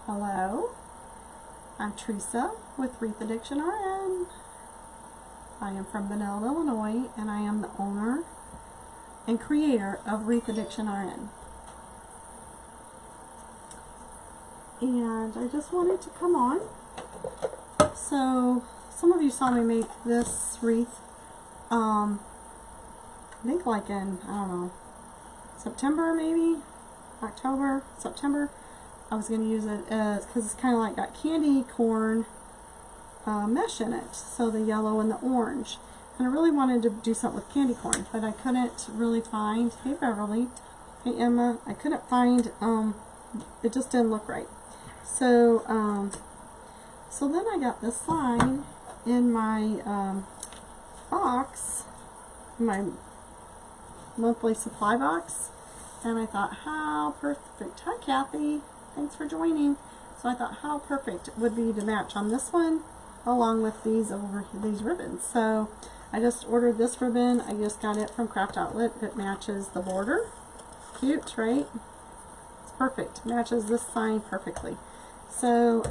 Hello, I'm Teresa with Wreath Addiction RN. I am from Benel, Illinois, and I am the owner and creator of Wreath Addiction RN. And I just wanted to come on. So, some of you saw me make this wreath, I think like in, I don't know, September maybe? October, September. I was going to use it as, because it's kind of like got candy corn mesh in it, so the yellow and the orange. And I really wanted to do something with candy corn, but I couldn't really find, hey Beverly, hey Emma, I couldn't find, it just didn't look right. So, so then I got this sign in my box, my monthly supply box, and I thought, how perfect. Hi Kathy, thanks for joining. So I thought how perfect it would be to match on this one along with these these ribbons. So I just ordered this ribbon. I just got it from Craft Outlet. It matches the border. Cute, right? It's perfect. Matches this sign perfectly. So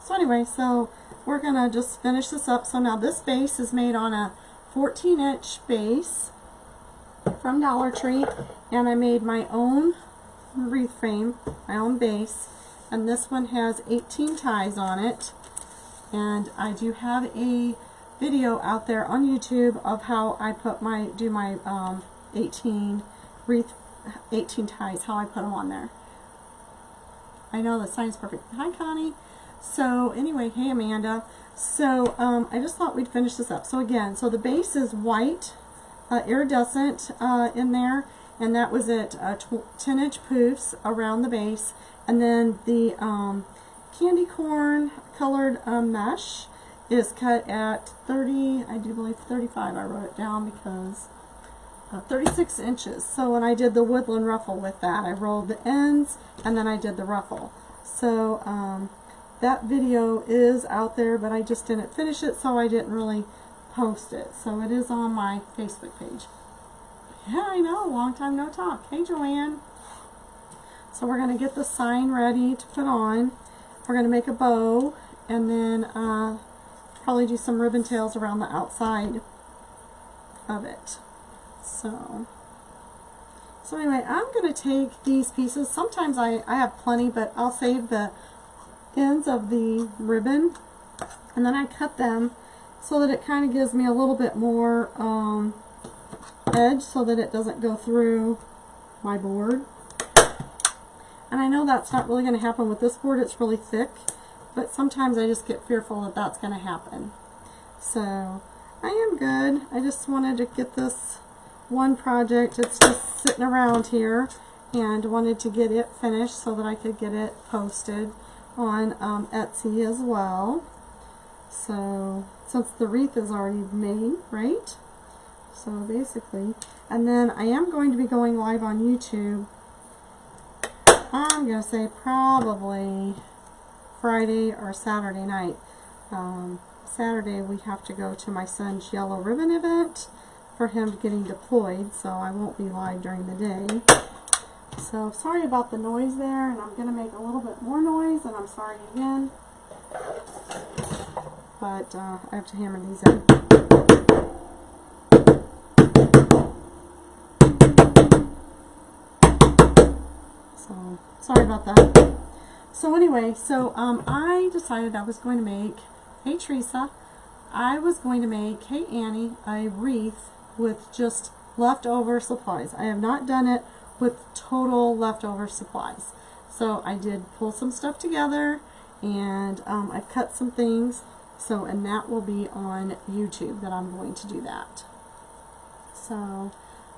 so anyway, so we're gonna just finish this up. So now this base is made on a 14-inch base from Dollar Tree, and I made my own wreath frame, my own base, and this one has 18 ties on it. And I do have a video out there on YouTube of how I put my 18 ties, how I put them on there. I know the sign's perfect. Hi Connie. So anyway, hey Amanda. So I just thought we'd finish this up. So again, so the base is white, iridescent in there, and that was at 10-inch poofs around the base, and then the candy corn colored mesh is cut at 30, I do believe 35, I wrote it down because 36 inches. So when I did the woodland ruffle with that, I rolled the ends and then I did the ruffle. So that video is out there, but I just didn't finish it, so I didn't really post it. So it is on my Facebook page. Yeah, I know, long time no talk. Hey Joanne. So we're going to get the sign ready to put on. We're going to make a bow, and then probably do some ribbon tails around the outside of it. So anyway, I'm going to take these pieces. Sometimes I have plenty, but I'll save the ends of the ribbon, and then I cut them so that it kind of gives me a little bit more edge so that it doesn't go through my board. And I know that's not really going to happen with this board, it's really thick, but sometimes I just get fearful that that's going to happen. So I am good. I just wanted to get this one project, it's just sitting around here, and wanted to get it finished so that I could get it posted on Etsy as well. So since the wreath is already made, right? So basically, and then I am going to be going live on YouTube. I'm going to say probably Friday or Saturday night. Saturday we have to go to my son's yellow ribbon event for him getting deployed, so I won't be live during the day. So sorry about the noise there, and I'm going to make a little bit more noise, and I'm sorry again. But I have to hammer these in. So sorry about that. So anyway, so I decided I was going to make, hey Teresa, I was going to make, hey Annie, a wreath with just leftover supplies. I have not done it with total leftover supplies. So I did pull some stuff together, and I've cut some things. So, and that will be on YouTube that I'm going to do that. So,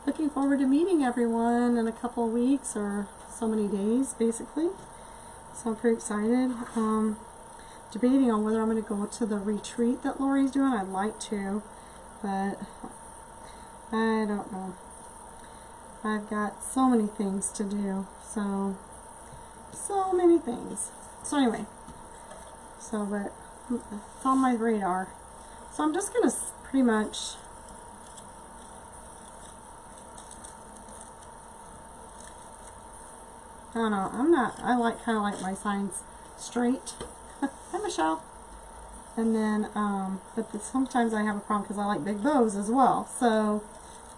looking forward to meeting everyone in a couple of weeks, or so many days, basically. So I'm pretty excited. Debating on whether I'm going to go to the retreat that Lori's doing. I'd like to, but I don't know. I've got so many things to do. So many things. So anyway, but it's on my radar. So I'm just going to pretty much I don't know, I kind of like my signs straight. Hi, Michelle. And then, but sometimes I have a problem because I like big bows as well. So,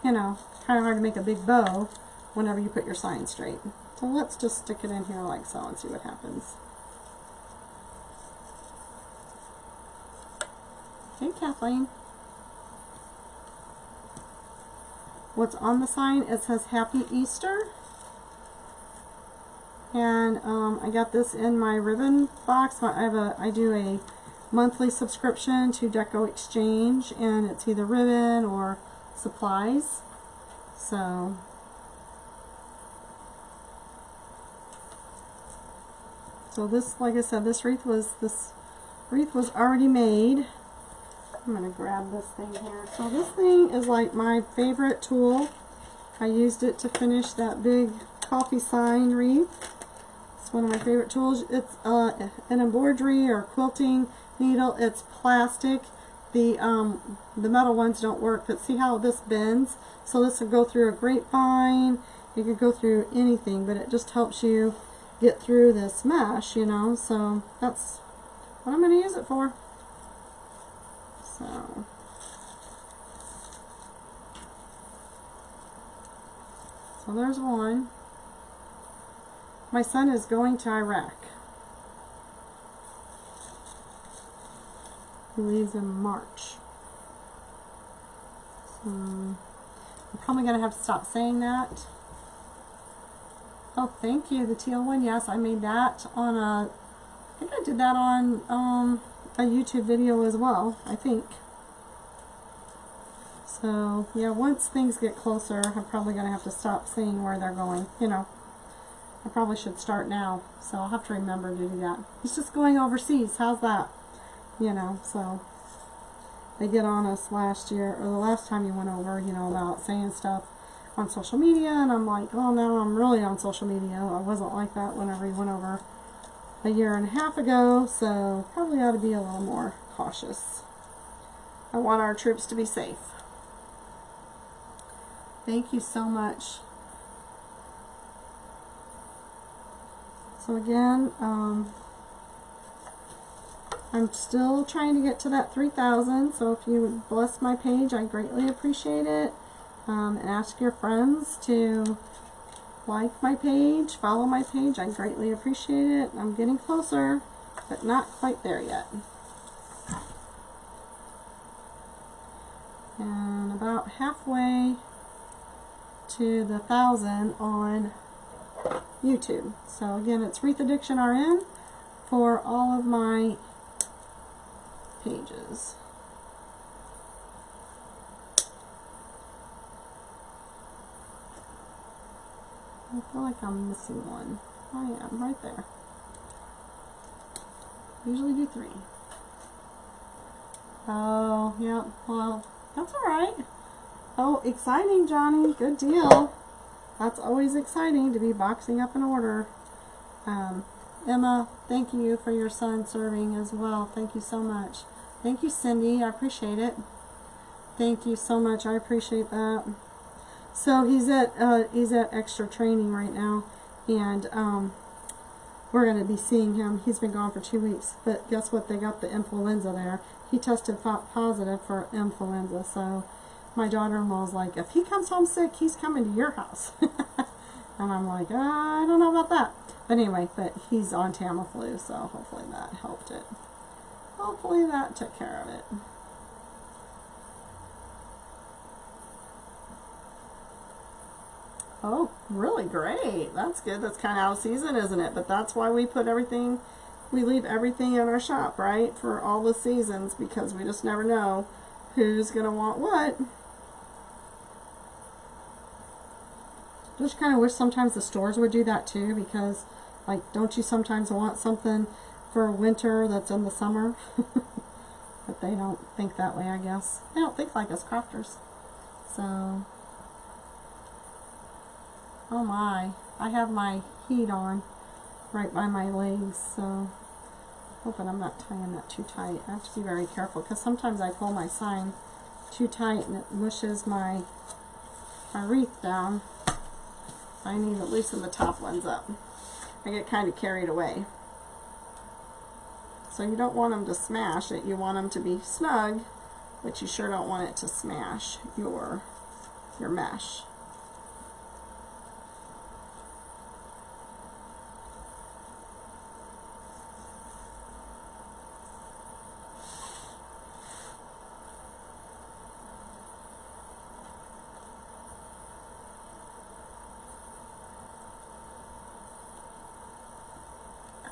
you know, kind of hard to make a big bow whenever you put your sign straight. So let's just stick it in here like so and see what happens. Hey, Kathleen. What's on the sign? It says Happy Easter. And I got this in my ribbon box. I do a monthly subscription to Deco Exchange, and it's either ribbon or supplies. So this, like I said, this wreath was already made. I'm going to grab this thing here. So this thing is like my favorite tool. I used it to finish that big coffee sign wreath. It's one of my favorite tools. It's an embroidery or quilting needle. It's plastic. The metal ones don't work, but see how this bends? So this would go through a grapevine. It could go through anything, but it just helps you get through this mesh, you know. So that's what I'm going to use it for. So there's one. My son is going to Iraq. He leaves in March. So I'm probably going to have to stop saying that. Oh, thank you, the teal one. Yes, I made that on I think I did that on a YouTube video as well, I think. So yeah, once things get closer, I'm probably going to have to stop saying where they're going. You know, I probably should start now, so I'll have to remember to do that. He's just going overseas. How's that? You know, so they get on us last year, or the last time you went over, you know, about saying stuff on social media, and I'm like, oh, now I'm really on social media. I wasn't like that whenever he went over a year and a half ago, so probably ought to be a little more cautious. I want our troops to be safe. Thank you so much. So again, I'm still trying to get to that 3,000, so if you would bless my page, I greatly appreciate it. And ask your friends to like my page, follow my page. I greatly appreciate it. I'm getting closer, but not quite there yet. And about halfway to the 1,000 on YouTube. So again, it's Wreath Addiction RN for all of my pages. I feel like I'm missing one. I am, right there. Usually do 3. Oh, yeah, well, that's alright. Oh, exciting, Johnny. Good deal. That's always exciting to be boxing up an order. Emma, thank you for your son serving as well. Thank you so much. Thank you, Cindy. I appreciate it. Thank you so much. I appreciate that. So he's at extra training right now, and we're going to be seeing him. He's been gone for 2 weeks, but guess what? They got the influenza there. He tested positive for influenza, so my daughter-in-law's like, if he comes home sick, he's coming to your house. And I'm like, I don't know about that. But anyway, but he's on Tamiflu, so hopefully that helped it. Hopefully that took care of it. Oh, really great. That's good. That's kind of out of season, isn't it? But that's why we put everything, we leave everything in our shop, right? For all the seasons, because we just never know who's going to want what. Just kind of wish sometimes the stores would do that too, because, like, don't you sometimes want something for winter that's in the summer? But they don't think that way, I guess. They don't think like us crafters. So, oh my, I have my heat on right by my legs, so hoping I'm not tying that too tight. I have to be very careful, because sometimes I pull my sign too tight and it mushes my wreath down. I need to loosen the top ones up. I get kind of carried away. So you don't want them to smash it. You want them to be snug, but you sure don't want it to smash your mesh.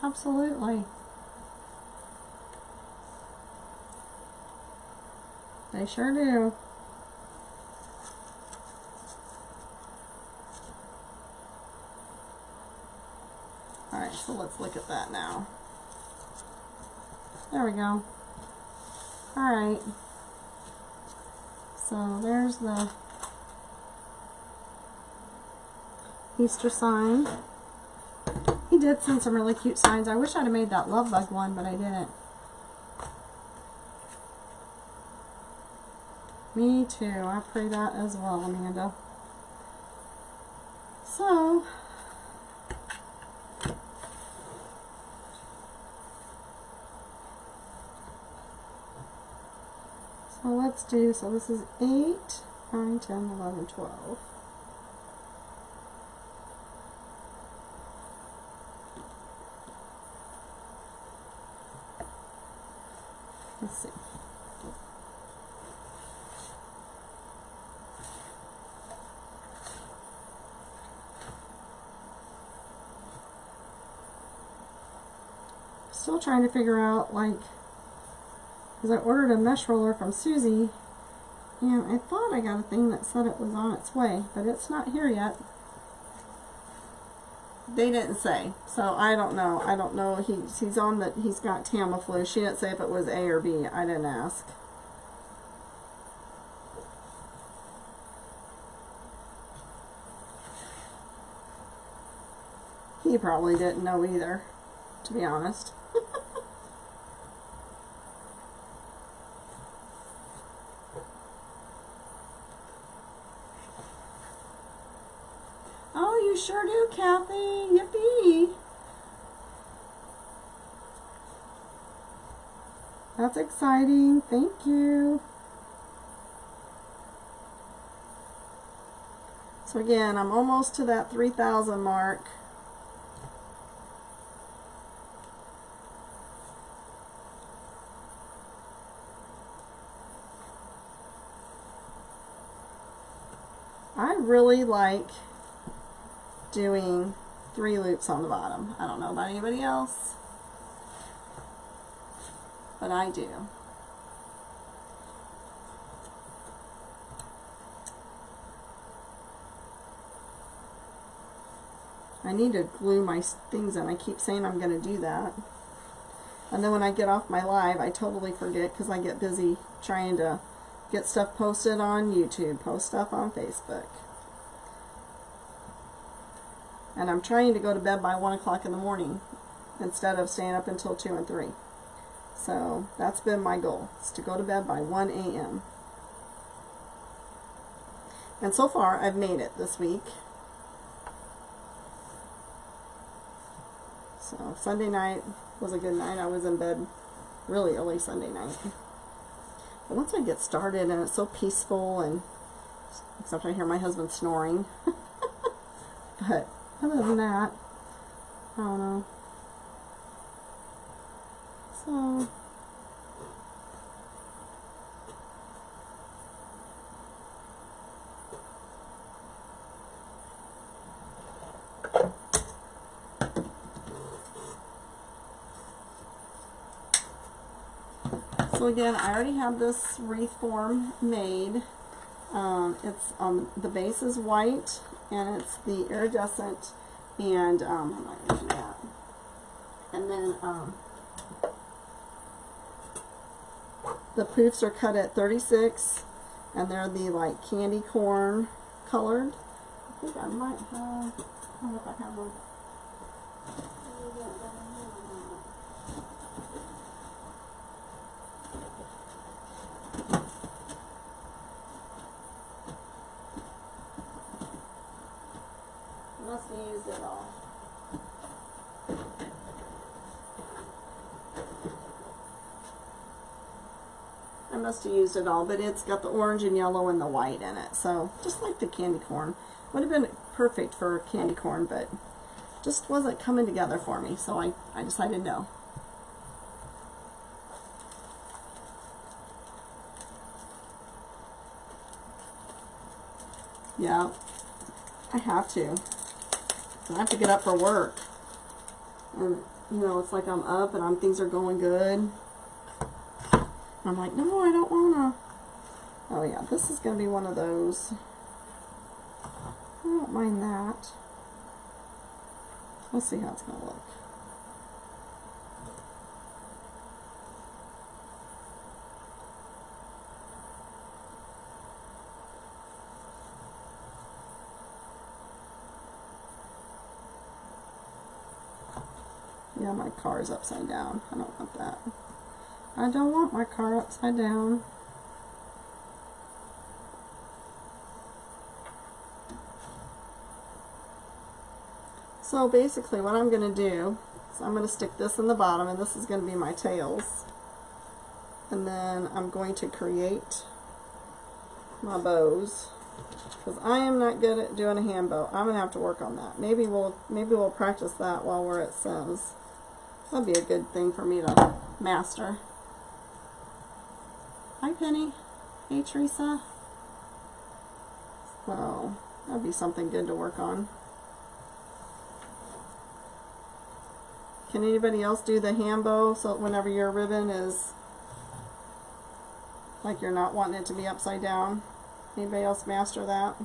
Absolutely. They sure do. Alright, so let's look at that now. There we go. Alright. So there's the Easter sign. He did send some really cute signs. I wish I'd have made that love bug one, but I didn't. Me too. I pray that as well, Amanda. So, let's do, so this is 8, 9, 10, 11, 12. Let's see. Still trying to figure out, like, because I ordered a mesh roller from Susie, and I thought I got a thing that said it was on its way, but it's not here yet. They didn't say, so I don't know. I don't know. He's on that. He's got Tamiflu. She didn't say if it was A or B. I didn't ask. He probably didn't know either, to be honest. Oh, you sure do, Kathy. Yippee. That's exciting. Thank you. So again, I'm almost to that 3,000 mark. I really like doing 3 loops on the bottom. I don't know about anybody else, but I do. I need to glue my things in. I keep saying I'm going to do that. And then when I get off my live, I totally forget because I get busy trying to get stuff posted on YouTube, post stuff on Facebook. And I'm trying to go to bed by 1 o'clock in the morning instead of staying up until 2 and 3. So that's been my goal, is to go to bed by 1 a.m. And so far, I've made it this week. So Sunday night was a good night. I was in bed really early Sunday night. But once I get started and it's so peaceful, and except I hear my husband snoring. But other than that, I don't know. So again, I already have this wreath form made. It's the base is white, and it's the iridescent, and I'm not going to do that. And then the poofs are cut at 36, and they're the like candy corn colored. I think I might have. I don't know if I have one. Must have used it all. must have used it all, but it's got the orange and yellow and the white in it. So just like the candy corn. Would have been perfect for candy corn, but just wasn't coming together for me. So I decided no. Yeah, I have to. I have to get up for work. And, you know, it's like I'm up and things are going good. I'm like, no, I don't wanna. Oh yeah, this is gonna be one of those. I don't mind that. Let's see how it's gonna look. Yeah, my car's upside down. I don't want that. I don't want my car upside down. So basically what I'm going to do is I'm going to stick this in the bottom, and this is going to be my tails. And then I'm going to create my bows, because I am not good at doing a hand bow. I'm going to have to work on that. Maybe we'll practice that while we're at Sims. That'd be a good thing for me to master. Hi, Penny. Hey, Teresa. So, that'd be something good to work on. Can anybody else do the hand bow so whenever your ribbon is like you're not wanting it to be upside down? Anybody else master that?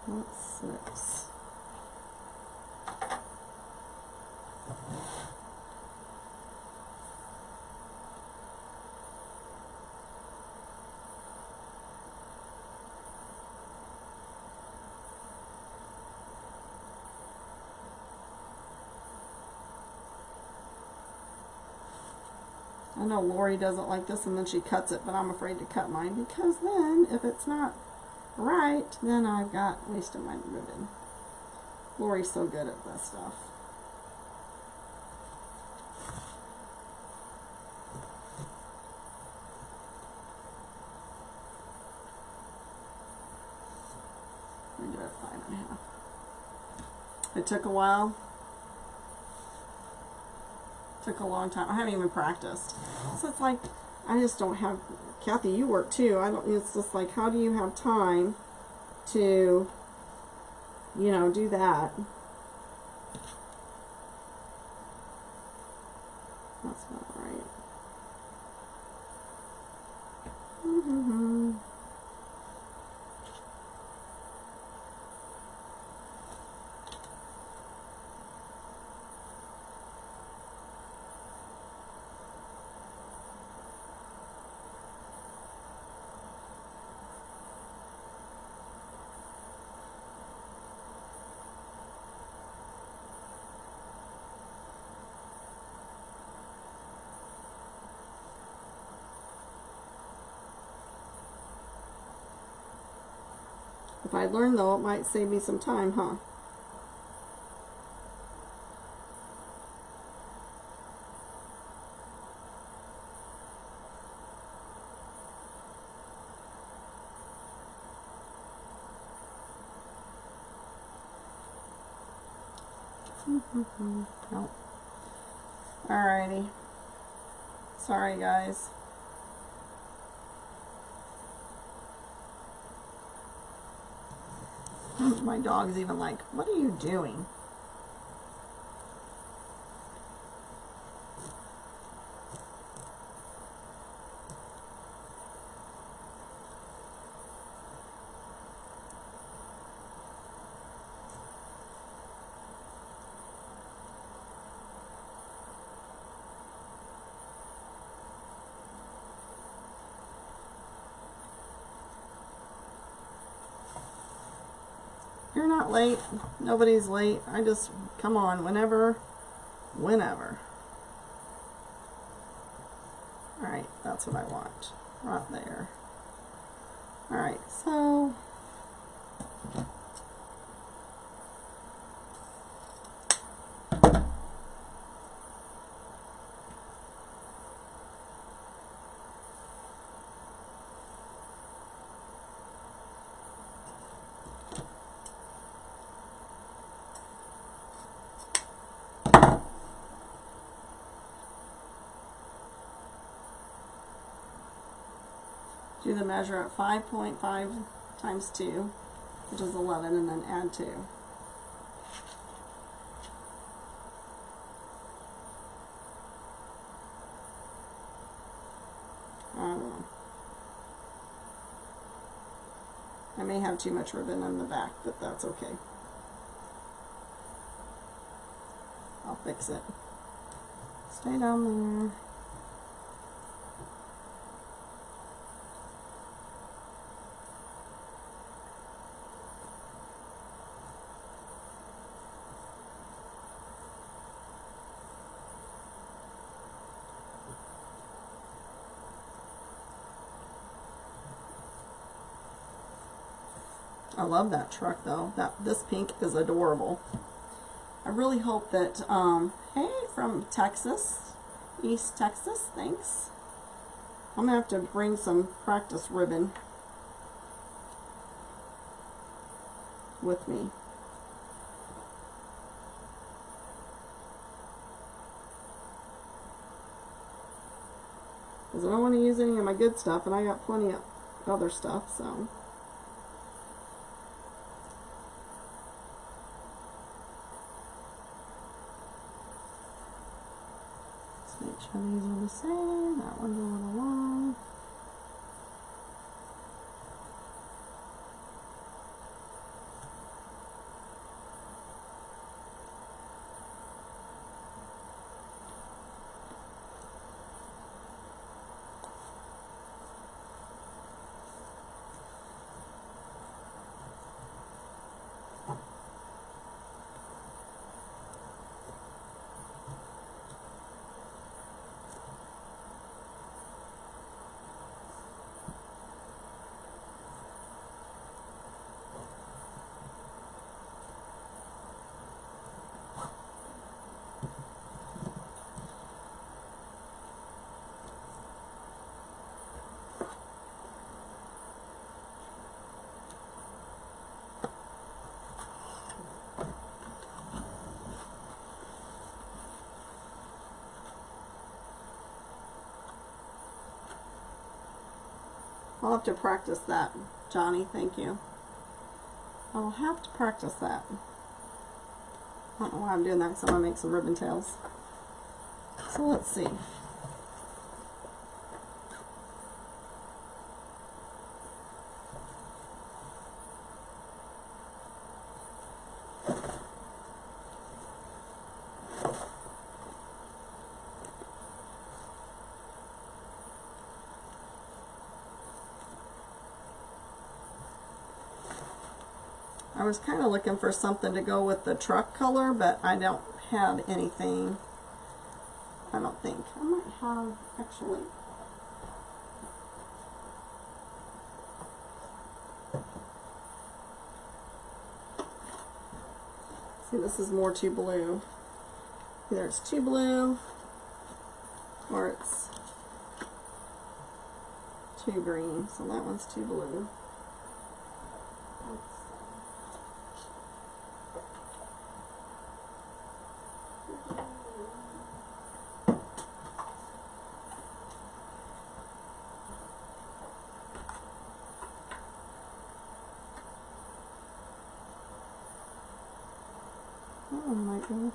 That's 6. I know Lori doesn't like this and then she cuts it, but I'm afraid to cut mine because then if it's not right, then I've got wasted my ribbon. Lori's so good at this stuff. I'm gonna give it 5.5. It took a while. Took a long time. I haven't even practiced. So it's like, I just don't have, Kathy, you work too. It's just like, how do you have time to, you know, do that? That's not right. If I learn though, it might save me some time, huh? Nope. Alrighty. Sorry, guys. My dog's even like, what are you doing? you're not late. Nobody's late. I just, come on, whenever. Alright, that's what I want. Right there. Alright, so do the measure at 5.5 times 2, which is 11, and then add 2. I don't know. I may have too much ribbon in the back, but that's okay. I'll fix it. Stay down there. I love that truck though. This pink is adorable. I really hope that, hey, from Texas, East Texas, thanks. I'm gonna have to bring some practice ribbon with me. Because I don't want to use any of my good stuff, and I got plenty of other stuff, so. Make sure these are the same. That one's a little long. I'll have to practice that, Johnny, thank you. I'll have to practice that. I don't know why I'm doing that, because I'm going to make some ribbon tails. So let's see. I was kind of looking for something to go with the truck color, but I don't have anything. I don't think. I might have, actually. See, this is more too blue. Either it's too blue, or it's too green. So that one's too blue. That one might go.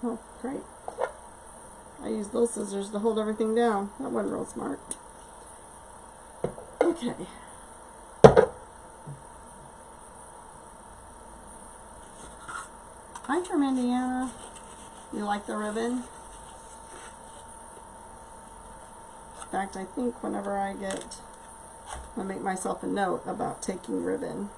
Oh, great. I used those scissors to hold everything down. That wasn't real smart. Okay. Hi from Indiana. You like the ribbon? In fact, I think whenever I make myself a note about taking ribbon.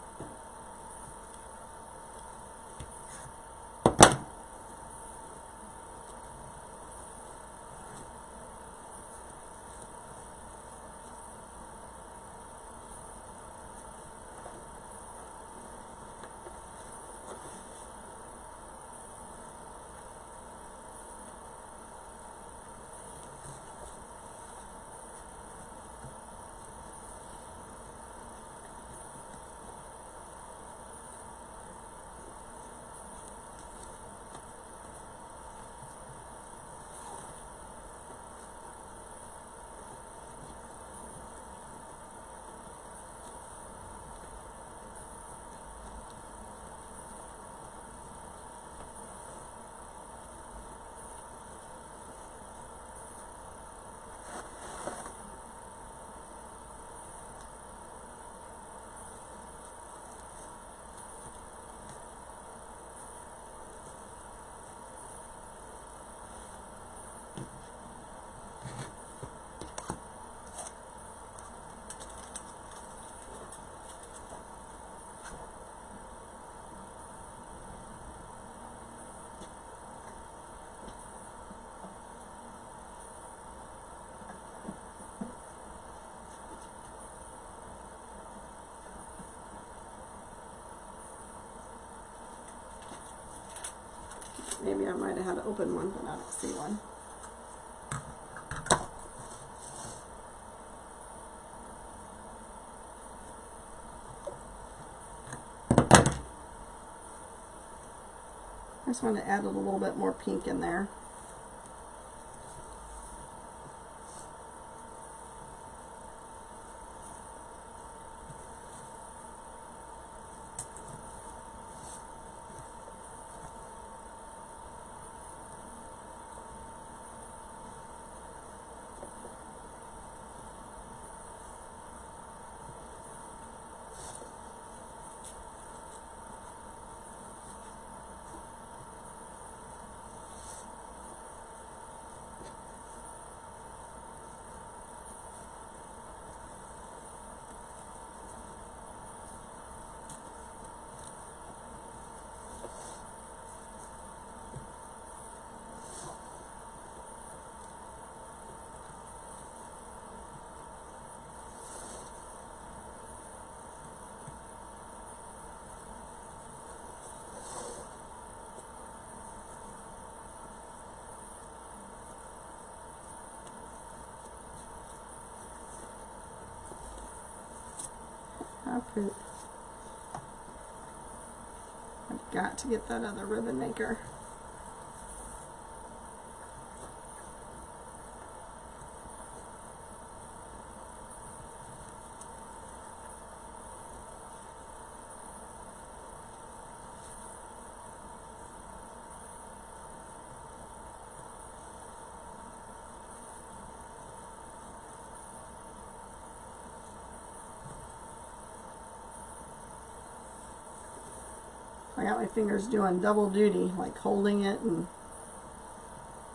Maybe I might have had to open one, but I don't see one. I just want to add a little bit more pink in there. Poop. I've got to get that other ribbon maker. I got my fingers doing double duty, like holding it and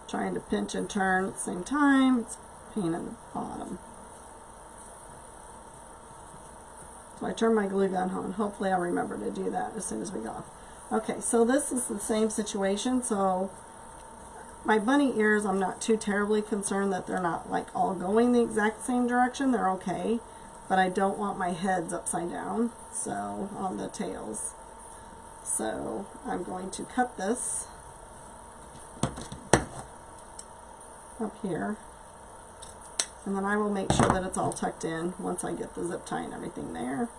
trying to pinch and turn at the same time. It's a pain in the bottom. So I turn my glue gun on. Hopefully I'll remember to do that as soon as we go off. Okay, so this is the same situation. So my bunny ears, I'm not too terribly concerned that they're not like all going the exact same direction. They're okay, but I don't want my heads upside down, so on the tails. So I'm going to cut this up here, and then I will make sure that it's all tucked in once I get the zip tie and everything there.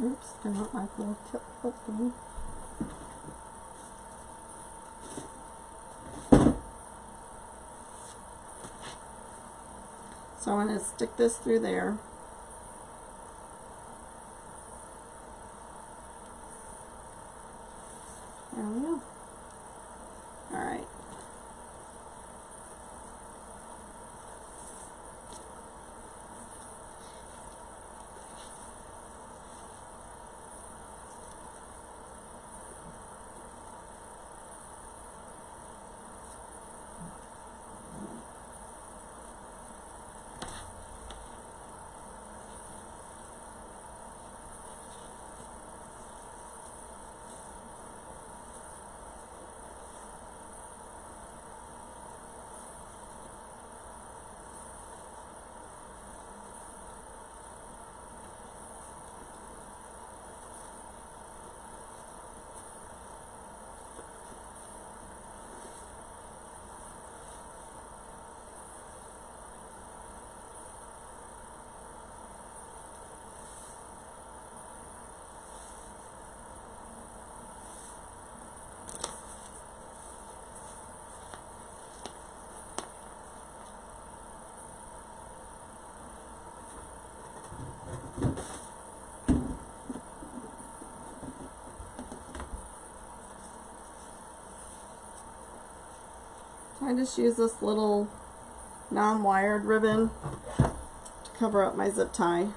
Oops, gonna hit my little tip foot thing. So I'm going to stick this through there. There we go. All right. I just use this little non-wired ribbon to cover up my zip tie.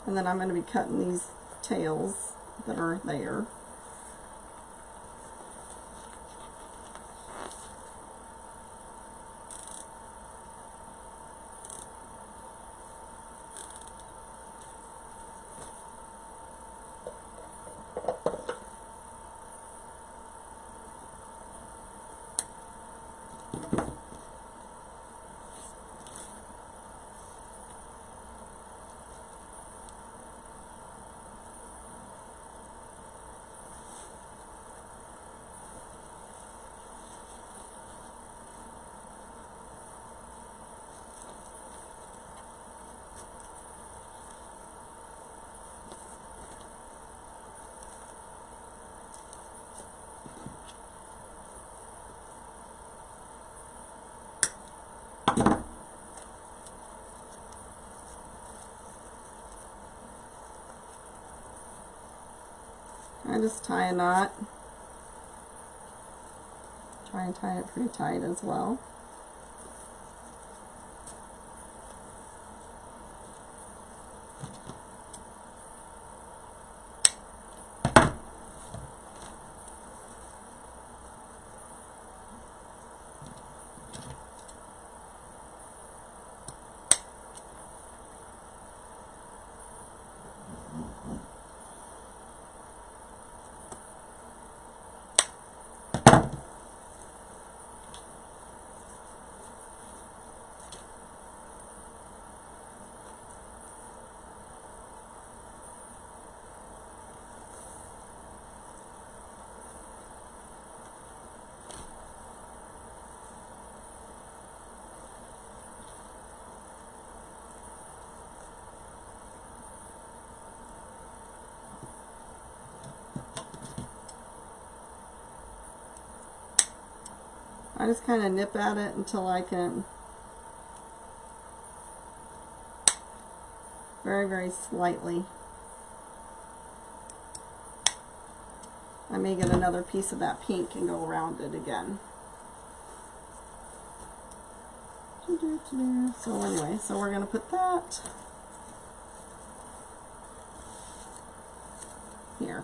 And then I'm going to be cutting these tails that are there. I just tie a knot. Try and tie it pretty tight as well. I just kind of nip at it until I can very, very slightly. I may get another piece of that pink and go around it again. So anyway, so we're going to put that here.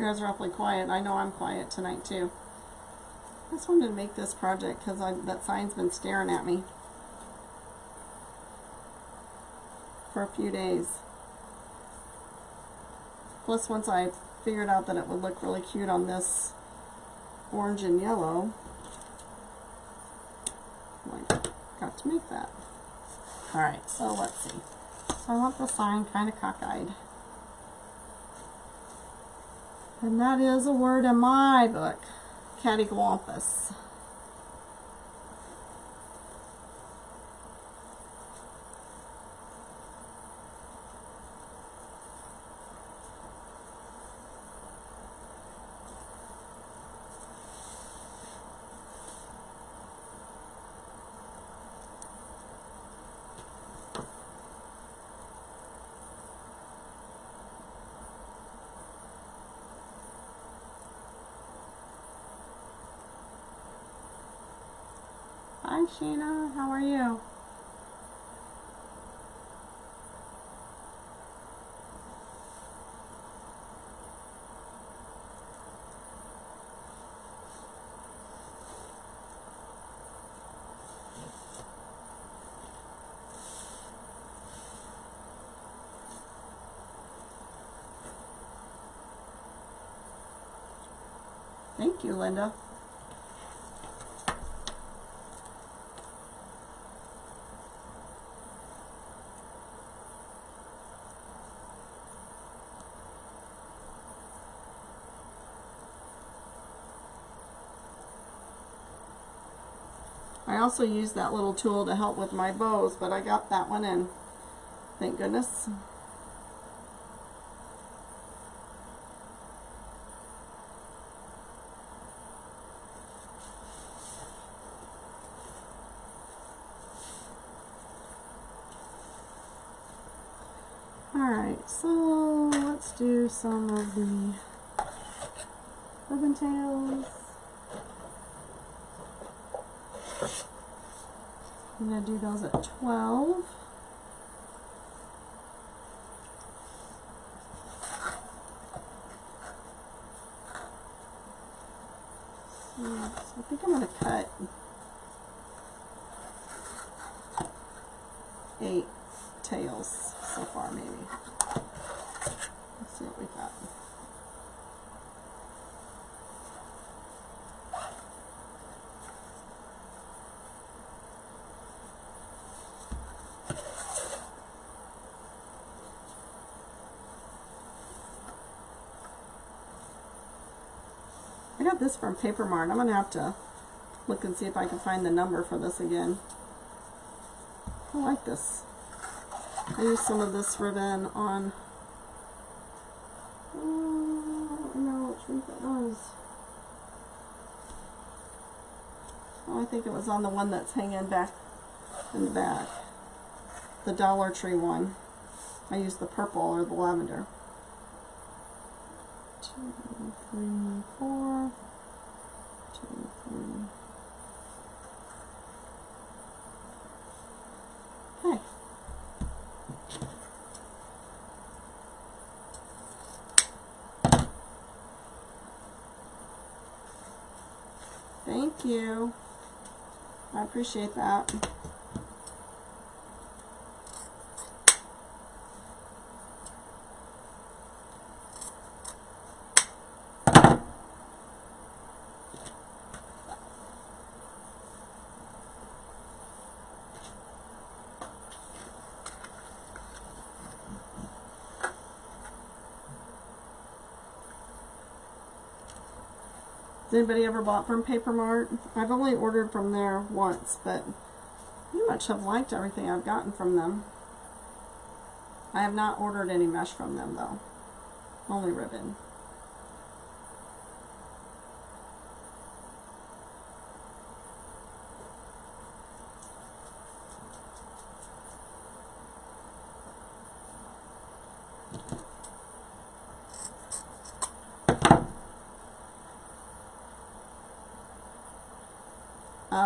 You guys are awfully quiet. I know I'm quiet tonight too. I just wanted to make this project because that sign's been staring at me for a few days. Plus, once I figured out that it would look really cute on this orange and yellow, I got to make that. Alright, so let's see. So I want the sign kind of cockeyed. And that is a word in my book, cattywampus. Hi Sheena, how are you? Thank you, Linda. I also use that little tool to help with my bows, but I got that one in. Thank goodness. Alright, so let's do some of the ribbon tails. I'm going to do those at 12. So I think I'm going to cut 8 tails so far, maybe. Let's see what we got. I got this from Paper Mart. I'm going to have to look and see if I can find the number for this again. I like this. I used some of this ribbon on, I don't know which wreath it was. Oh, I think it was on the one that's hanging back in the back. The Dollar Tree one. I used the purple or the lavender. 2, 3, 4, 2, 3. Okay. Thank you. I appreciate that. Has anybody ever bought from Paper Mart? I've only ordered from there once, but pretty much have liked everything I've gotten from them. I have not ordered any mesh from them though. Only ribbon.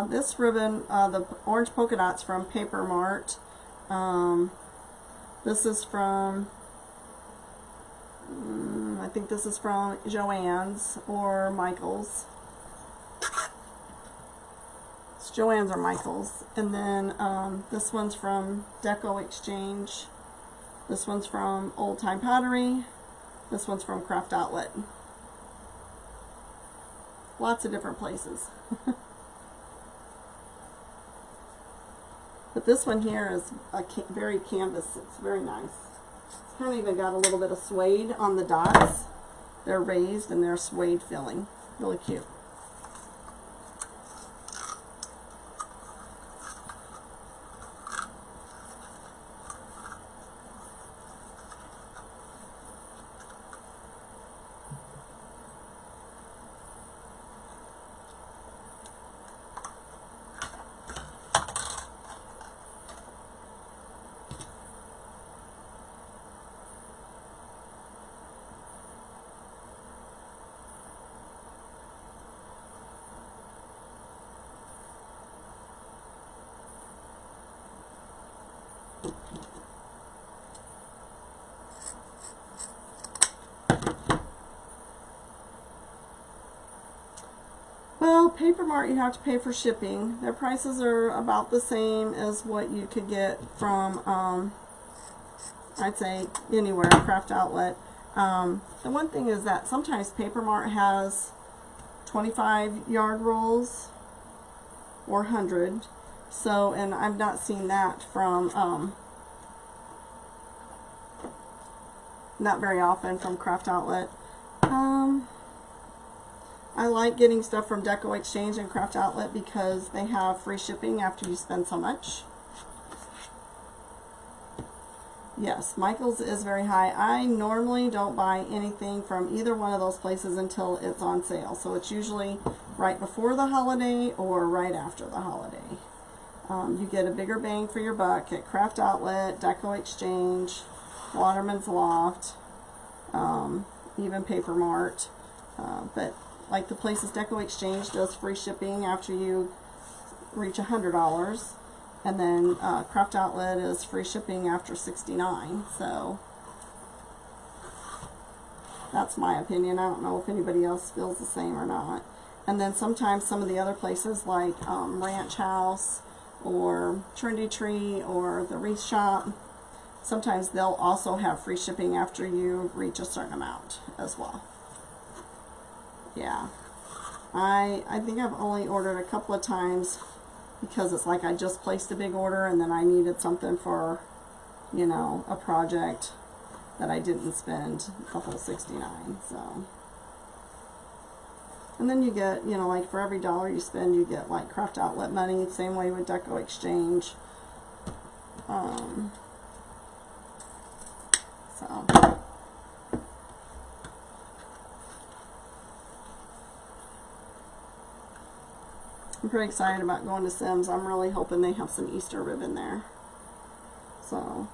This ribbon, the orange polka dots from Paper Mart. This is from, I I think this is from Joann's or Michael's. It's Joann's or Michael's. And then this one's from Deco Exchange. This one's from Old Time Pottery. This one's from Craft Outlet. Lots of different places. But this one here is a very canvas. It's very nice. It's kind of even got a little bit of suede on the dots. They're raised and they're suede filling. Really cute. Well, Paper Mart, you have to pay for shipping. Their prices are about the same as what you could get from, I'd say, anywhere, Craft Outlet. The one thing is that sometimes Paper Mart has 25-yard rolls or 100. So, and I've not seen that from, not very often from Craft Outlet. I like getting stuff from Deco Exchange and Craft Outlet because they have free shipping after you spend so much. Yes, Michael's is very high. I normally don't buy anything from either one of those places until it's on sale. So it's usually right before the holiday or right after the holiday. You get a bigger bang for your buck at Craft Outlet, Deco Exchange, Waterman's Loft, even Paper Mart. But like the places, Deco Exchange does free shipping after you reach $100, and then Craft Outlet is free shipping after $69. So that's my opinion. I don't know if anybody else feels the same or not. And then sometimes some of the other places like Ranch House or Trinity Tree or the Wreath Shop, sometimes they'll also have free shipping after you reach a certain amount as well. Yeah, I think I've only ordered a couple of times because it's like I just placed a big order and then I needed something for, you know, a project that I didn't spend the whole $69. So, and then you get, you know, like for every $1 you spend, you get like Craft Outlet money. Same way with Deco Exchange. So. I'm pretty excited about going to Sims. I'm really hoping they have some Easter ribbon there. So.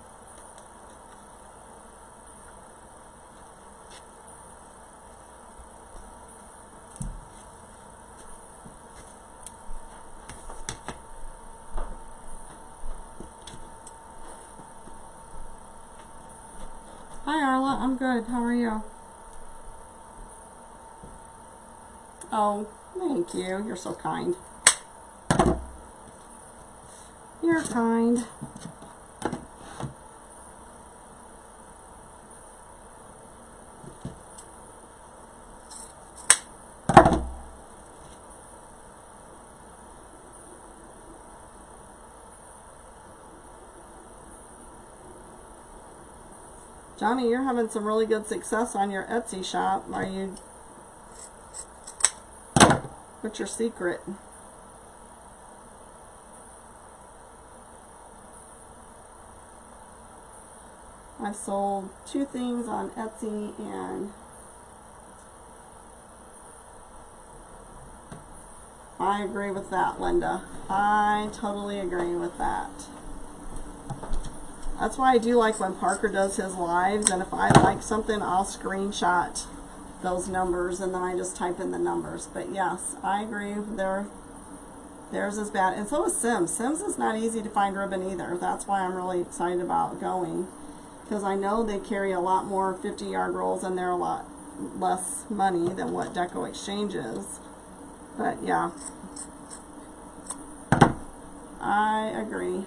Hi Arla, I'm good. How are you? Oh, thank you. You're so kind. You're kind. Johnny, you're having some really good success on your Etsy shop. Are you? What's your secret? I've sold 2 things on Etsy and I agree with that, Linda. I totally agree with that. That's why I do like when Parker does his lives, and if I like something, I'll screenshot those numbers and then I just type in the numbers. But yes, I agree. Theirs is bad. And so is Sims. Sims is not easy to find ribbon either. That's why I'm really excited about going. Because I know they carry a lot more 50-yard rolls and they're a lot less money than what Deco Exchange is. But yeah, I agree.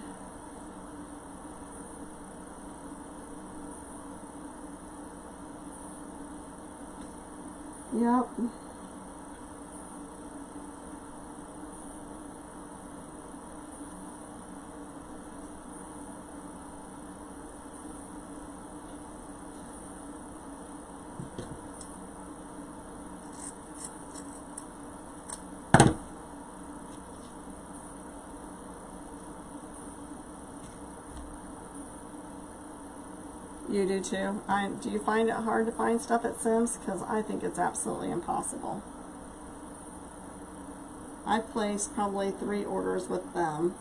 Yep. You do too? Do you find it hard to find stuff at Sims? Because I think it's absolutely impossible. I placed probably 3 orders with them.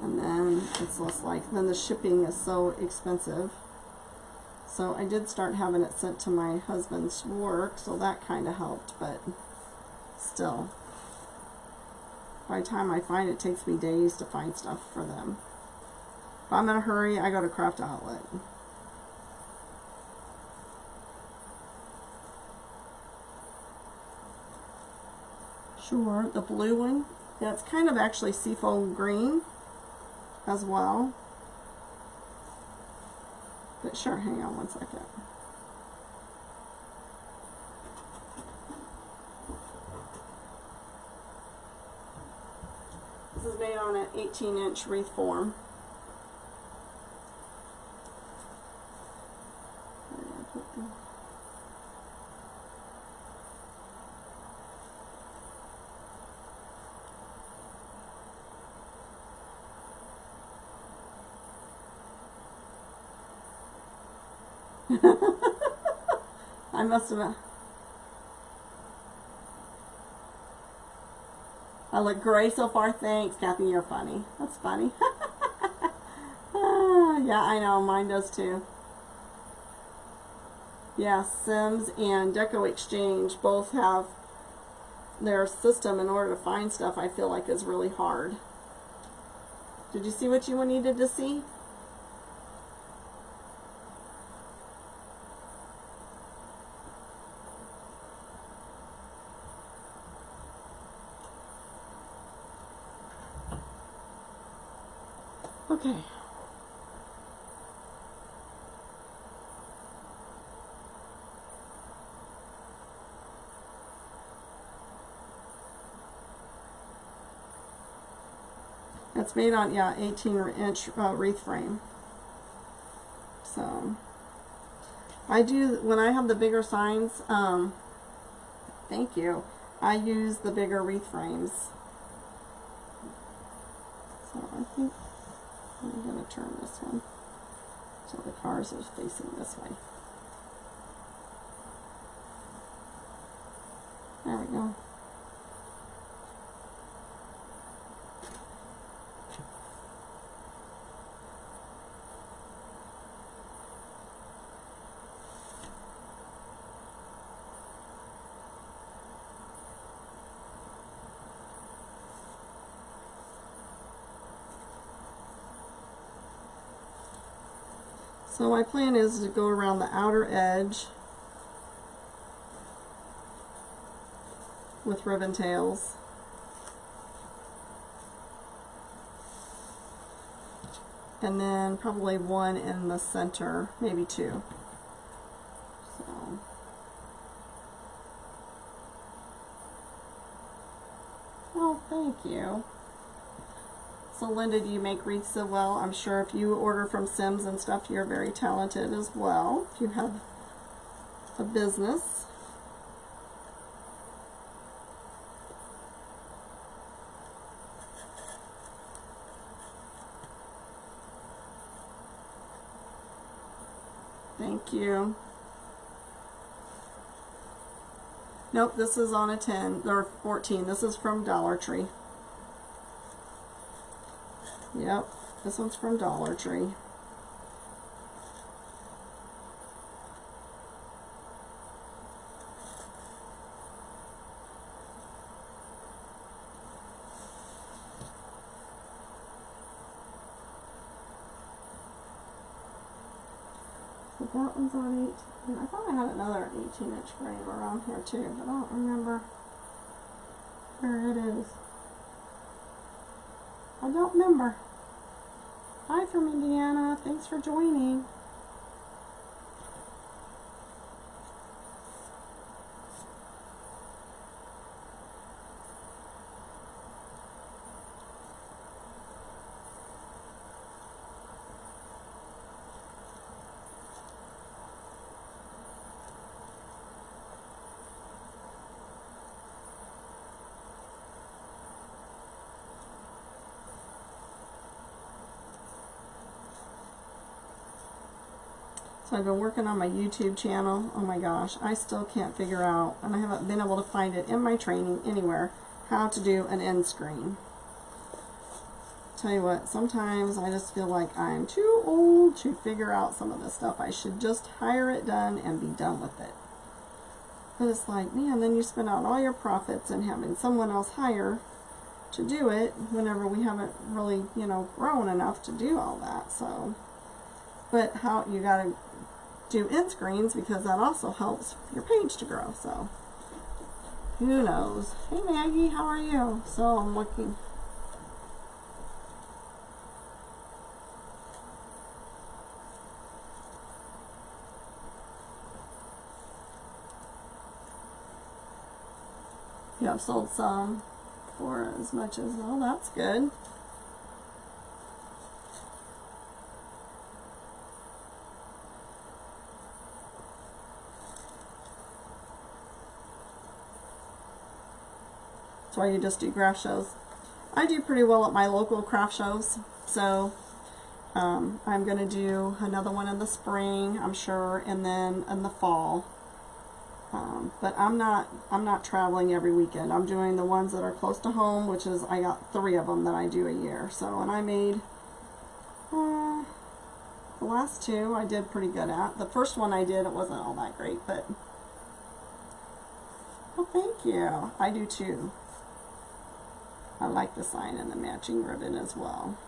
And then it's just like, then the shipping is so expensive. So I did start having it sent to my husband's work, so that kind of helped, but still. By the time I find it, it takes me days to find stuff for them. If I'm in a hurry, I go to Craft Outlet. Sure, the blue one. Yeah, it's kind of actually seafoam green as well. But sure, hang on one second. This is made on an 18-inch wreath form. I must have. I look gray so far. Thanks, Kathy. You're funny. That's funny. Yeah, I know. Mine does too. Yeah, Sims and Deco Exchange both have their system in order to find stuff. I feel like is really hard. Did you see what you needed to see? Okay. It's made on, yeah, 18-inch wreath frame. So, I do, when I have the bigger signs, thank you, I use the bigger wreath frames. So, I think I'm going to turn this one so the cars are facing this way. There we go. So my plan is to go around the outer edge with ribbon tails. And then probably one in the center, maybe 2. So. Oh, thank you. So Linda, do you make wreaths so well? I'm sure if you order from Sims and stuff, you're very talented as well. If you have a business. Thank you. Nope, this is on a 10 or 14. This is from Dollar Tree. Yep, this one's from Dollar Tree. But that one's on 18. I thought I had another 18-inch frame around here too, but I don't remember where it is. I don't remember. Hi from Indiana. Thanks for joining. So I've been working on my YouTube channel. Oh my gosh, I still can't figure out, and I haven't been able to find it in my training anywhere, how to do an end screen. Tell you what, sometimes I just feel like I'm too old to figure out some of this stuff. I should just hire it done and be done with it. But it's like, man, then you spend out all your profits and having someone else hire to do it whenever we haven't really, you know, grown enough to do all that. So, but how you gotta do end screens because that also helps your page to grow. So who knows? Hey Maggie, how are you? So I'm looking. Yeah, I've sold some for as much as, well, that's good. That's why you just do craft shows. I do pretty well at my local craft shows, so I'm going to do another one in the spring, I'm sure, and then in the fall. But I'm not traveling every weekend. I'm doing the ones that are close to home, which is, I got 3 of them that I do a year. So, and I made the last 2 I did pretty good at. The first one I did, it wasn't all that great, but well, thank you. I do too. I like the sign and the matching ribbon as well.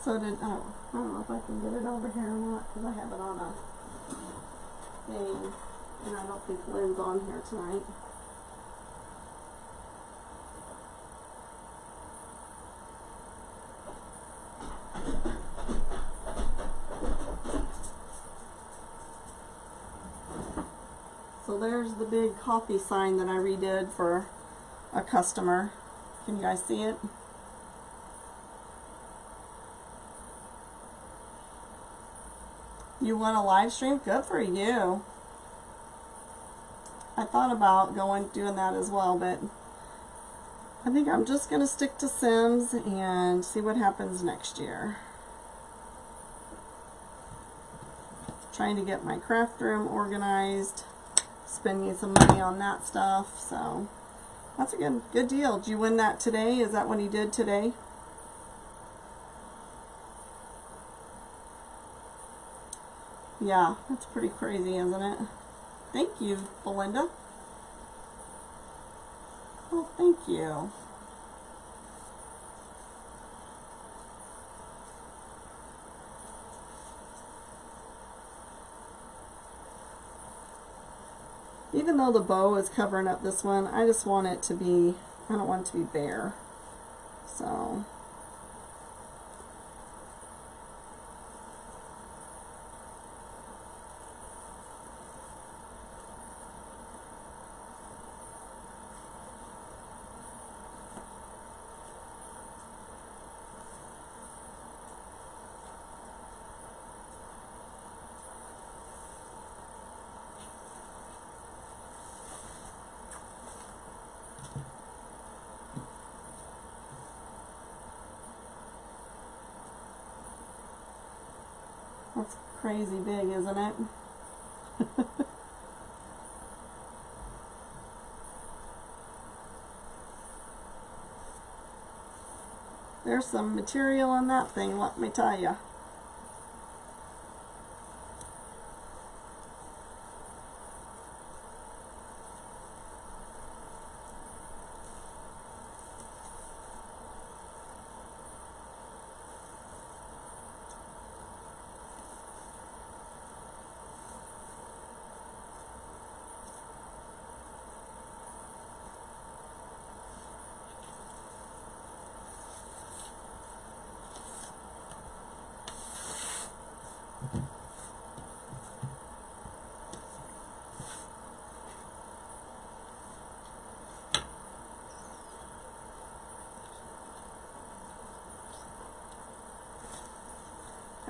So did, oh, I don't know if I can get it over here or not, because I have it on a thing, and I don't think Lynn's on here tonight. So there's the big coffee sign that I redid for a customer. Can you guys see it? You want a live stream? Good for you. I thought about doing that as well, but I think I'm just going to stick to Sims and see what happens next year. Trying to get my craft room organized, spending some money on that stuff, so that's a good deal. Did you win that today? Is that what he did today? Yeah, that's pretty crazy, isn't it? Thank you, Belinda. Oh, thank you. Even though the bow is covering up this one, I just want it to be, I don't want it to be bare. So that's crazy big, isn't it? There's some material in that thing, let me tell you.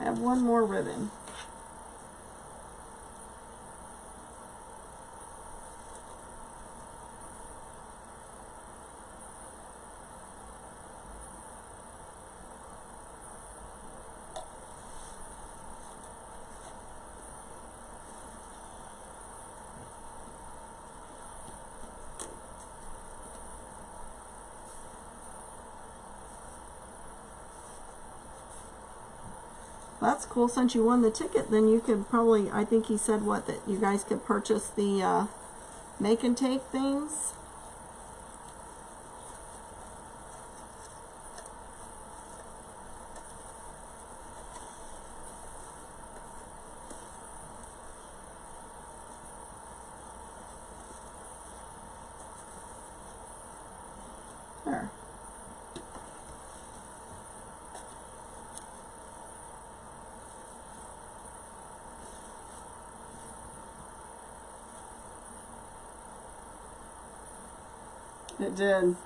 I have one more ribbon. That's cool. Since you won the ticket, then you could probably, I think he said what, that you guys could purchase the make and take things. There. It did.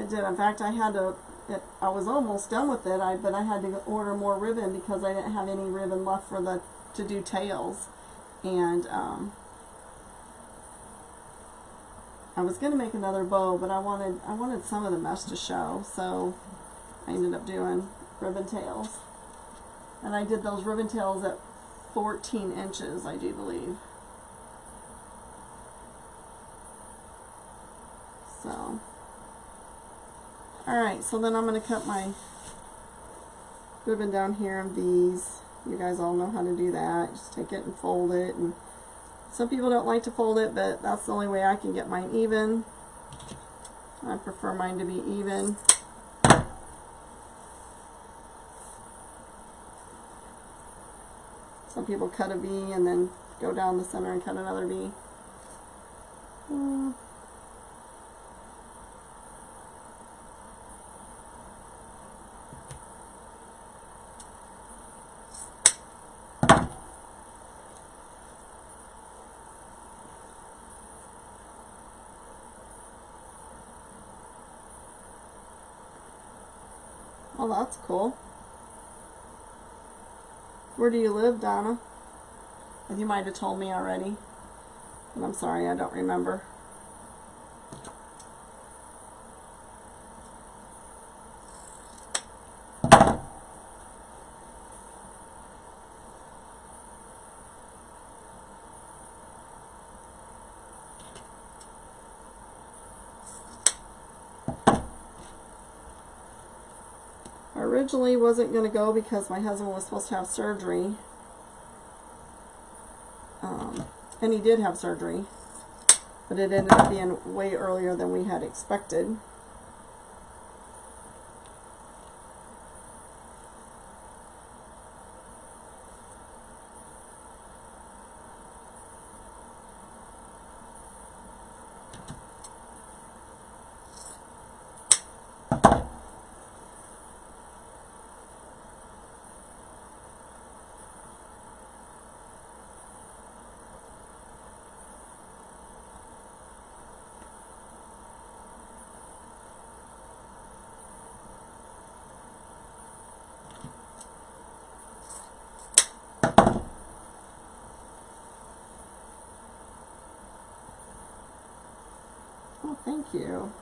It did. In fact, I had to, I was almost done with it, but I had to order more ribbon because I didn't have any ribbon left for to do tails. And I was going to make another bow, but I wanted some of the mesh to show, so I ended up doing ribbon tails. And I did those ribbon tails at 14 inches, I do believe. So, alright, so then I'm going to cut my ribbon down here in V's. You guys all know how to do that. Just take it and fold it. And some people don't like to fold it, but that's the only way I can get mine even. I prefer mine to be even. Some people cut a V and then go down the center and cut another V. Oh, that's cool. Where do you live, Donna? You might have told me already, but I'm sorry, I don't remember. Originally wasn't going to go because my husband was supposed to have surgery, and he did have surgery, but it ended up being way earlier than we had expected. Oh, thank you.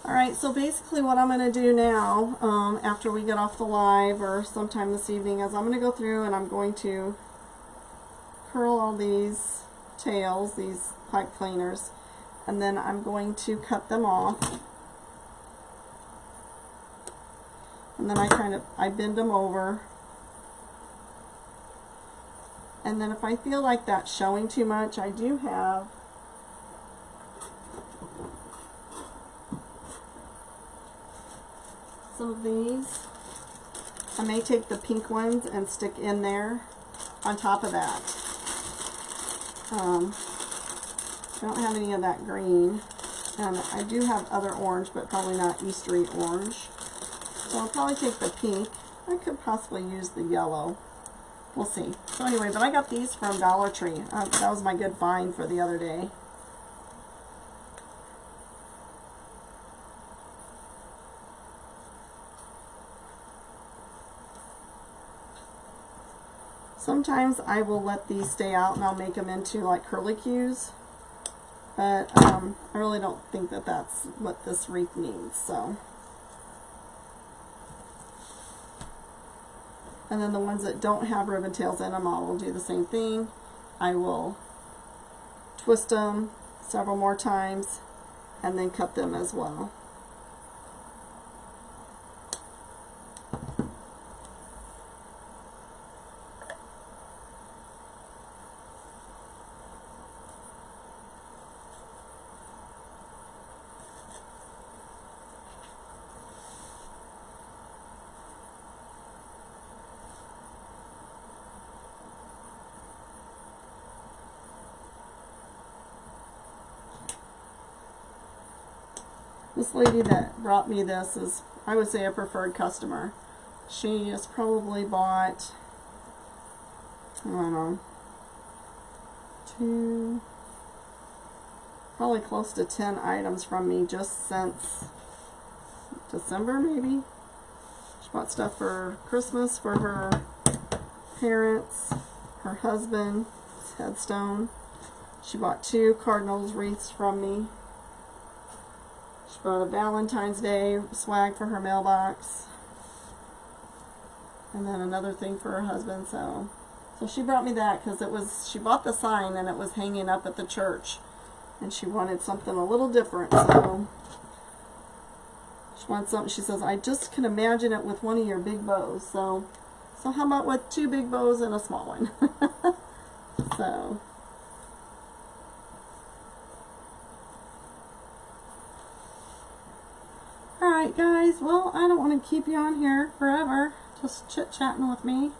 Alright, so basically what I'm going to do now, after we get off the live or sometime this evening, is I'm going to go through and I'm going to curl all these tails, these pipe cleaners, and then I'm going to cut them off. And then I bend them over. And then if I feel like that's showing too much, I do have some of these. I may take the pink ones and stick in there on top of that. I don't have any of that green, and I do have other orange, but probably not Eastery orange. So I'll probably take the pink. I could possibly use the yellow. We'll see. So anyway, but I got these from Dollar Tree. That was my good find for the other day. Sometimes I will let these stay out and I'll make them into like curlicues, but I really don't think that that's what this wreath needs. So, and then the ones that don't have ribbon tails in them, I will do the same thing. I will twist them several more times and then cut them as well. This lady that brought me this is, I would say, a preferred customer. She has probably bought, I don't know, probably close to 10 items from me just since December, maybe. She bought stuff for Christmas for her parents, her husband's headstone. She bought 2 Cardinals wreaths from me. She bought a Valentine's Day swag for her mailbox. And then another thing for her husband. So she brought me that because she bought the sign and it was hanging up at the church. And she wanted something a little different. So she wants something. She says, I just can imagine it with one of your big bows. So how about with 2 big bows and a small one? So. Alright guys, well, I don't want to keep you on here forever, just chit-chatting with me.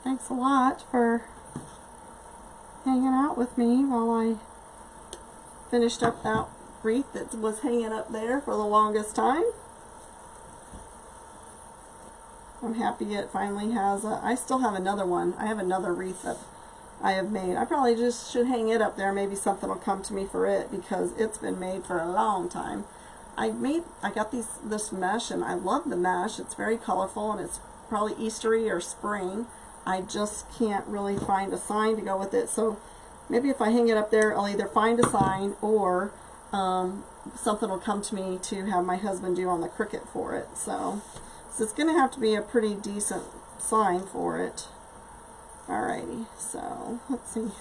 Thanks a lot for hanging out with me while I finished up that wreath that was hanging up there for the longest time. I'm happy it finally has I still have another one. I have another wreath that I have made. I probably just should hang it up there. Maybe something will come to me for it because it's been made for a long time. I got this mesh, and I love the mesh. It's very colorful, and it's probably Eastery or spring. I just can't really find a sign to go with it. So maybe if I hang it up there, I'll either find a sign or something will come to me to have my husband do on the Cricut for it. So it's going to have to be a pretty decent sign for it. Alrighty, so let's see. Is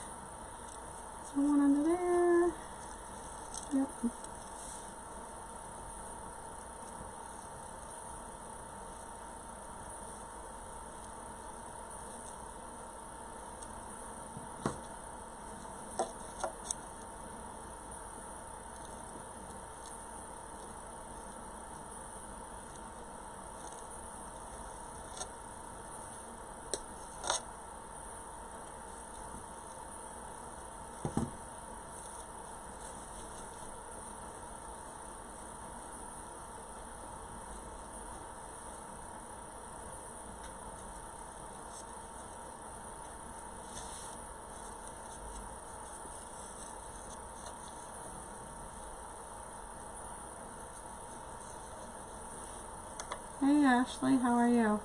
there one under there? Yep. Hey Ashley, how are you?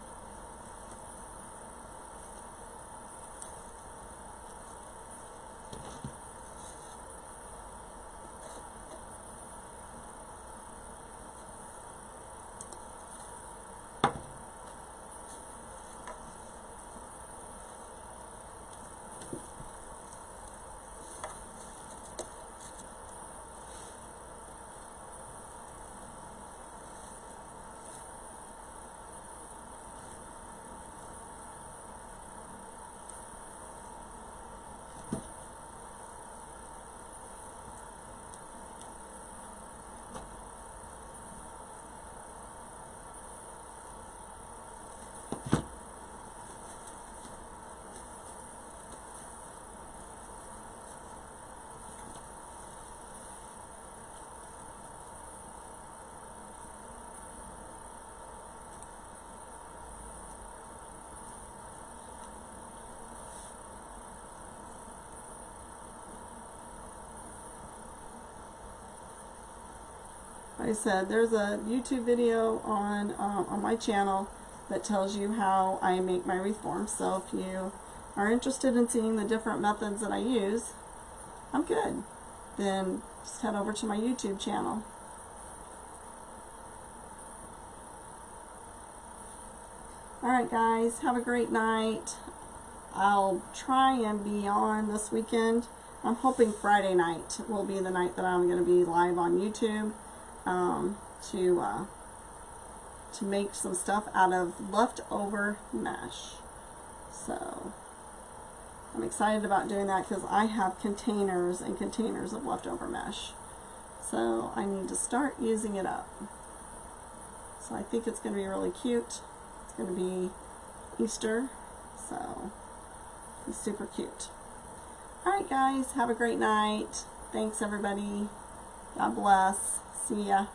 like I said, there's a YouTube video on my channel that tells you how I make my wreath forms. So if you are interested in seeing the different methods that I use, I'm good. Then just head over to my YouTube channel. Alright guys, have a great night. I'll try and be on this weekend. I'm hoping Friday night will be the night that I'm going to be live on YouTube to make some stuff out of leftover mesh. So I'm excited about doing that because I have containers and containers of leftover mesh. So I need to start using it up. So I think it's going to be really cute. It's going to be Easter, so it's super cute. Alright guys, have a great night. Thanks everybody. God bless. See ya.